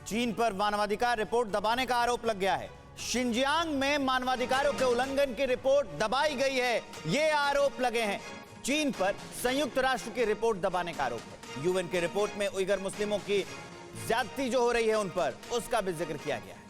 चीन पर मानवाधिकार रिपोर्ट दबाने का आरोप लग गया है। शिनजियांग में मानवाधिकारों के उल्लंघन की रिपोर्ट दबाई गई है, ये आरोप लगे हैं। चीन पर संयुक्त राष्ट्र की रिपोर्ट दबाने का आरोप है। यूएन की रिपोर्ट में उइगर मुस्लिमों की ज्यादती जो हो रही है उन पर, उसका भी जिक्र किया गया है।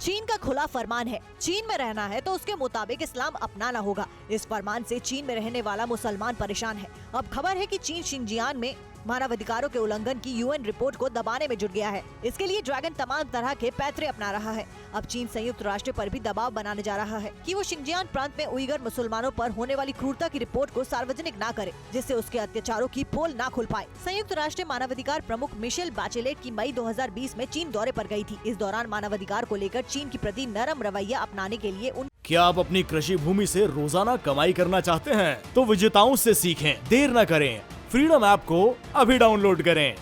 चीन का खुला फरमान है, चीन में रहना है तो उसके मुताबिक इस्लाम अपनाना होगा। इस फरमान से चीन में रहने वाला मुसलमान परेशान है। अब खबर है कि चीन शिनजियांग में मानवाधिकारों के उल्लंघन की यूएन रिपोर्ट को दबाने में जुट गया है। इसके लिए ड्रैगन तमाम तरह के पैतरे अपना रहा है। अब चीन संयुक्त राष्ट्र पर भी दबाव बनाने जा रहा है कि वो शिनजियांग प्रांत में उइगर मुसलमानों पर होने वाली क्रूरता की रिपोर्ट को सार्वजनिक ना करे, जिससे उसके अत्याचारों की पोल ना खुल पाए। संयुक्त राष्ट्र मानवाधिकार प्रमुख मिशेल बैचेलेट की मई 2020 में चीन दौरे पर गई थी। इस दौरान मानवाधिकार को लेकर चीन के प्रति नरम रवैया अपनाने के लिए क्या आप अपनी कृषि भूमि से रोजाना कमाई करना चाहते हैं? तो विजेताओं से सीखें, देर न करें। फ्रीडम ऐप को अभी डाउनलोड करें।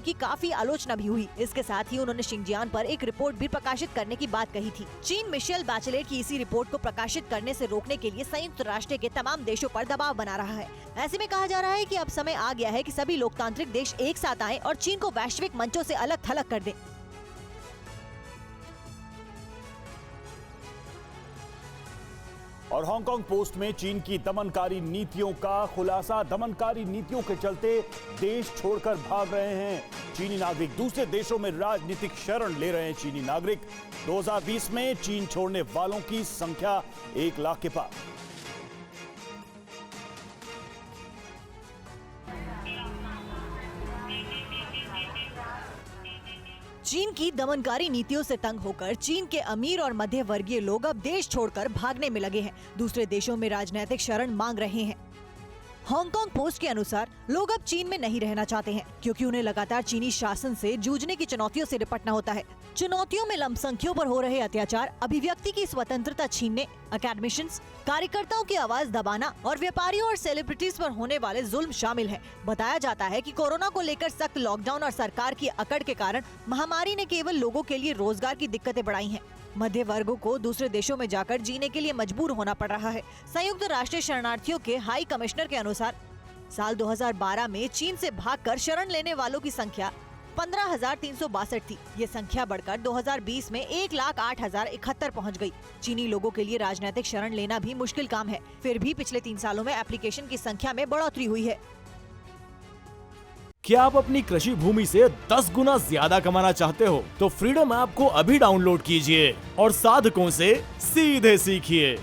की काफी आलोचना भी हुई। इसके साथ ही उन्होंने शिनजियांग पर एक रिपोर्ट भी प्रकाशित करने की बात कही थी। चीन मिशेल बैचेलेट की इसी रिपोर्ट को प्रकाशित करने से रोकने के लिए संयुक्त राष्ट्र के तमाम देशों पर दबाव बना रहा है। ऐसे में कहा जा रहा है कि अब समय आ गया है कि सभी लोकतांत्रिक देश एक साथ आएं और चीन को वैश्विक मंचों से अलग थलग कर दें। और हांगकांग पोस्ट में चीन की दमनकारी नीतियों का खुलासा। दमनकारी नीतियों के चलते देश छोड़कर भाग रहे हैं चीनी नागरिक। दूसरे देशों में राजनीतिक शरण ले रहे हैं चीनी नागरिक। 2020 में चीन छोड़ने वालों की संख्या 1 लाख के पार। चीन की दमनकारी नीतियों से तंग होकर चीन के अमीर और मध्य वर्गीय लोग अब देश छोड़कर भागने में लगे हैं। दूसरे देशों में राजनीतिक शरण मांग रहे हैं। हांगकांग पोस्ट के अनुसार लोग अब चीन में नहीं रहना चाहते हैं, क्योंकि उन्हें लगातार चीनी शासन से जूझने की चुनौतियों से निपटना होता है। चुनौतियों में अल्पसंख्यकों पर हो रहे अत्याचार, अभिव्यक्ति की स्वतंत्रता छीनने, अकेडमिशियंस, कार्यकर्ताओं की आवाज दबाना और व्यापारियों और सेलिब्रिटीज पर होने वाले जुल्म शामिल है। बताया जाता है कि कोरोना को लेकर सख्त लॉकडाउन और सरकार की अकड़ के कारण महामारी ने केवल लोगों के लिए रोजगार की दिक्कतें बढ़ाई हैं। मध्य वर्गों को दूसरे देशों में जाकर जीने के लिए मजबूर होना पड़ रहा है। संयुक्त राष्ट्र शरणार्थियों के हाई कमिश्नर के अनुसार साल 2012 में चीन से भागकर शरण लेने वालों की संख्या 15,362 थी। ये संख्या बढ़कर 2020 में 1,08,071 पहुंच गई। चीनी लोगों के लिए राजनीतिक शरण लेना भी मुश्किल काम है। फिर भी पिछले 3 सालों में एप्लीकेशन की संख्या में बढ़ोतरी हुई है। क्या आप अपनी कृषि भूमि से 10 गुना ज्यादा कमाना चाहते हो? तो फ्रीडम ऐप को अभी डाउनलोड कीजिए और साधकों से सीधे सीखिए।